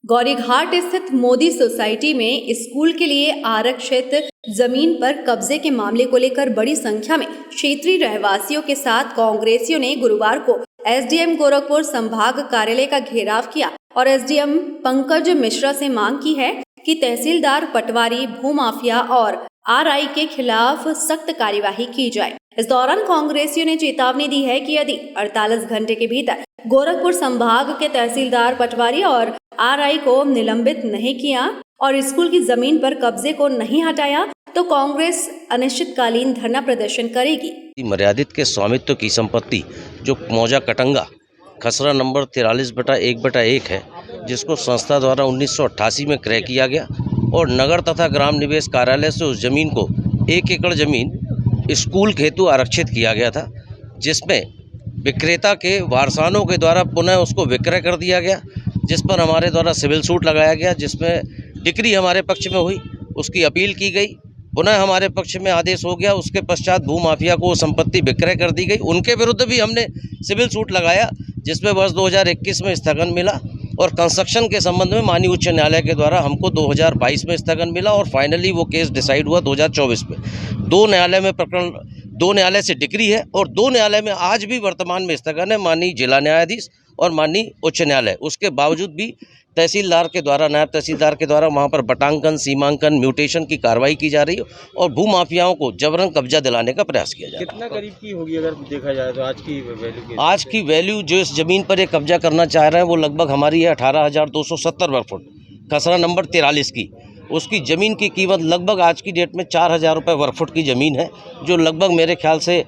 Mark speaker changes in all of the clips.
Speaker 1: गौरीघाट स्थित मोदी सोसाइटी में स्कूल के लिए आरक्षित जमीन पर कब्जे के मामले को लेकर बड़ी संख्या में क्षेत्रीय रहवासियों के साथ कांग्रेसियों ने गुरुवार को एसडीएम गोरखपुर संभाग कार्यालय का घेराव किया और एसडीएम पंकज मिश्रा से मांग की है कि तहसीलदार पटवारी, भूमाफिया और आरआई के खिलाफ सख्त कार्यवाही की जाए। इस दौरान कांग्रेसियों ने चेतावनी दी है कि यदि 48 घंटे के भीतर गोरखपुर संभाग के तहसीलदार, पटवारी और आरआई को निलंबित नहीं किया और स्कूल की जमीन पर कब्जे को नहीं हटाया तो कांग्रेस अनिश्चितकालीन धरना प्रदर्शन करेगी।
Speaker 2: मर्यादित के स्वामित्व की संपत्ति जो मौजा कटंगा खसरा नंबर 43/1/1 है, जिसको संस्था द्वारा 1988 में क्रय किया गया और नगर तथा ग्राम निवेश कार्यालय से उस जमीन को 1 एकड़ जमीन स्कूल हेतु आरक्षित किया गया था, जिसमें विक्रेता के वारसानों के द्वारा पुनः उसको विक्रय कर दिया गया, जिस पर हमारे द्वारा सिविल सूट लगाया गया, जिसमें डिक्री हमारे पक्ष में हुई, उसकी अपील की गई, पुनः हमारे पक्ष में आदेश हो गया। उसके पश्चात भूमाफिया को संपत्ति विक्रय कर दी गई। उनके विरुद्ध भी हमने सिविल सूट लगाया, जिसमें वर्ष 2021 में स्थगन मिला और कंस्ट्रक्शन के संबंध में माननीय उच्च न्यायालय के द्वारा हमको 2022 में स्थगन मिला और फाइनली वो केस डिसाइड हुआ 2024 में। दो न्यायालय से डिक्री है और 2 न्यायालय में आज भी वर्तमान में स्थगन है, माननीय जिला न्यायाधीश और माननीय उच्च न्यायालय। उसके बावजूद भी तहसीलदार के द्वारा, नायब तहसीलदार के द्वारा वहाँ पर बटांकन, सीमांकन, म्यूटेशन की कार्रवाई की जा रही है और भूमाफियाओं को जबरन कब्जा दिलाने का प्रयास किया जा रहा है।
Speaker 3: कितना करीब की होगी अगर देखा जाए तो
Speaker 2: आज की वैल्यू जो इस जमीन पर ये कब्जा करना चाह रहे हैं वो लगभग हमारी है 18,270 वर्ग फुट, खसरा नंबर 43 की। उसकी ज़मीन की कीमत लगभग आज की डेट में 4,000 रुपये वर्ग फुट की ज़मीन है, जो लगभग मेरे ख्याल से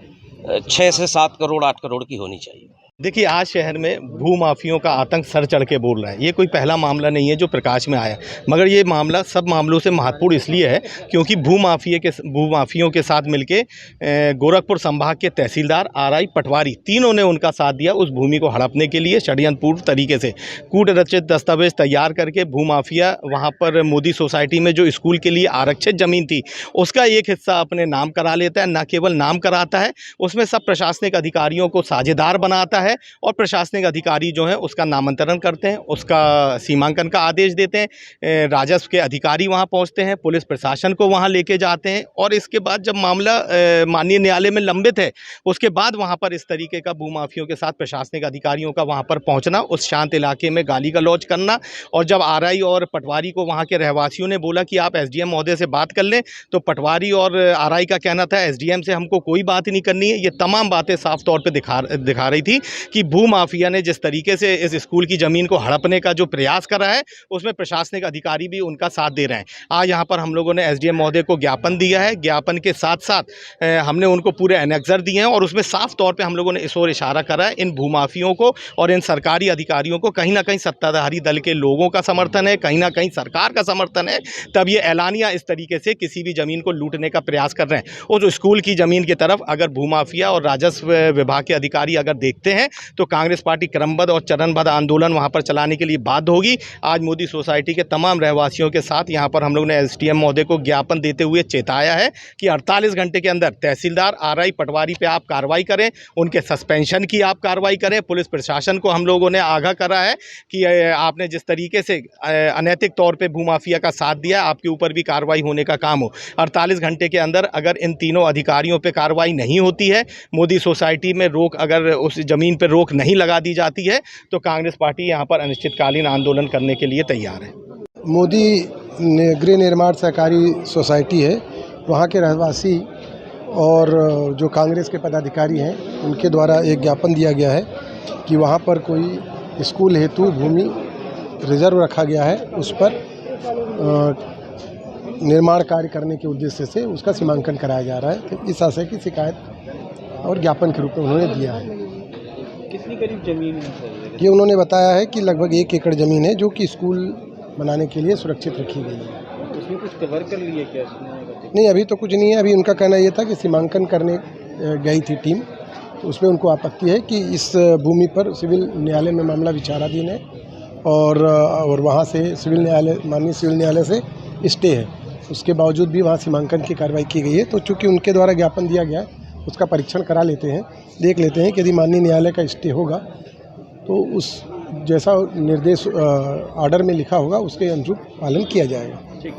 Speaker 2: 6 से 7 करोड़ 8 करोड़ की होनी चाहिए।
Speaker 4: देखिए, आज शहर में भूमाफियों का आतंक सर चढ़ के बोल रहा है। ये कोई पहला मामला नहीं है जो प्रकाश में आया, मगर ये मामला सब मामलों से महत्वपूर्ण इसलिए है क्योंकि भूमाफियों के साथ मिलके गोरखपुर संभाग के तहसीलदार, आरआई, पटवारी तीनों ने उनका साथ दिया उस भूमि को हड़पने के लिए। षड्यंत्रपूर्ण तरीके से कूट रचित दस्तावेज तैयार करके भूमाफिया वहाँ पर मोदी सोसाइटी में जो स्कूल के लिए आरक्षित ज़मीन थी उसका एक हिस्सा अपने नाम करा लेता है। न केवल नाम कराता है, उसमें सब प्रशासनिक अधिकारियों को साझेदार बनाता है और प्रशासनिक अधिकारी जो हैं उसका नामांतरण करते हैं, उसका सीमांकन का आदेश देते हैं, राजस्व के अधिकारी वहां पहुंचते हैं, पुलिस प्रशासन को वहां लेके जाते हैं और इसके बाद जब मामला माननीय न्यायालय में लंबित है उसके बाद वहां पर इस तरीके का भूमाफियों के साथ प्रशासनिक अधिकारियों का वहां पर पहुंचना, उस शांत इलाके में गाली गलौज करना। और जब आरआई और पटवारी को वहाँ के रहवासियों ने बोला कि आप एसडीएम महोदय से बात कर लें, तो पटवारी और आरआई का कहना था एसडीएम से हमको कोई बात नहीं करनी है। ये तमाम बातें साफ तौर पर दिखा रही थी कि भूमाफिया ने जिस तरीके से इस स्कूल की ज़मीन को हड़पने का जो प्रयास करा है उसमें प्रशासनिक अधिकारी भी उनका साथ दे रहे हैं। आज यहाँ पर हम लोगों ने एसडीएम महोदय को ज्ञापन दिया है। ज्ञापन के साथ साथ हमने उनको पूरे एनेक्सर दिए हैं और उसमें साफ तौर पे हम लोगों ने इस ओर इशारा करा है इन भूमाफियों को और इन सरकारी अधिकारियों को कहीं ना कहीं सत्ताधारी दल के लोगों का समर्थन है, कहीं ना कहीं सरकार का समर्थन है, तब ये ऐलानिया इस तरीके से किसी भी ज़मीन को लूटने का प्रयास कर रहे हैं। और जो स्कूल की ज़मीन की तरफ अगर भूमाफिया और राजस्व विभाग के अधिकारी अगर देखते हैं तो कांग्रेस पार्टी क्रमबद्ध और चरणबद्ध आंदोलन वहां पर चलाने के लिए बाध्य होगी। आज मोदी सोसाइटी के तमाम रहवासियों के साथ यहां पर हम लोग ने एसडीएम महोदय को ज्ञापन देते हुए चेताया है कि 48 घंटे के अंदर तहसीलदार, आरआई, पटवारी पे आप कार्रवाई करें, उनके सस्पेंशन की आप कार्रवाई करें। पुलिस प्रशासन को हम लोगों ने आगाह करा है कि आपने जिस तरीके से अनैतिक तौर पर भूमाफिया का साथ दिया, आपके ऊपर भी कार्रवाई होने का काम हो। 48 घंटे के अंदर अगर इन तीनों अधिकारियों पर कार्रवाई नहीं होती है, मोदी सोसाइटी में रोक, अगर उस जमीन पर रोक नहीं लगा दी जाती है तो कांग्रेस पार्टी यहां पर अनिश्चितकालीन आंदोलन करने के लिए तैयार है।
Speaker 5: मोदी गृह निर्माण सहकारी सोसाइटी है, वहां के रहवासी और जो कांग्रेस के पदाधिकारी हैं उनके द्वारा एक ज्ञापन दिया गया है कि वहां पर कोई स्कूल हेतु भूमि रिजर्व रखा गया है, उस पर निर्माण कार्य करने के उद्देश्य से उसका सीमांकन कराया जा रहा है। तो इस आशय की शिकायत और ज्ञापन के रूप में उन्होंने दिया है।
Speaker 3: कितनी करीब जमीन है?
Speaker 5: ये उन्होंने बताया है कि लगभग 1 एकड़ ज़मीन है जो कि स्कूल बनाने के लिए सुरक्षित रखी गई है।
Speaker 3: उसमें कुछ कवर कर लिया क्या?
Speaker 5: नहीं, अभी तो कुछ नहीं है। अभी उनका कहना ये था कि सीमांकन करने गई थी टीम, तो उसमें उनको आपत्ति है कि इस भूमि पर सिविल न्यायालय में मामला विचाराधीन है और वहाँ से माननीय सिविल न्यायालय से स्टे है। उसके बावजूद भी वहाँ सीमांकन की कार्रवाई की गई है। तो चूँकि उनके द्वारा ज्ञापन दिया गया है उसका परीक्षण करा लेते हैं, देख लेते हैं कि यदि माननीय न्यायालय का स्टे होगा तो उस जैसा निर्देश ऑर्डर में लिखा होगा उसके अनुरूप पालन किया जाएगा।
Speaker 3: ठीक।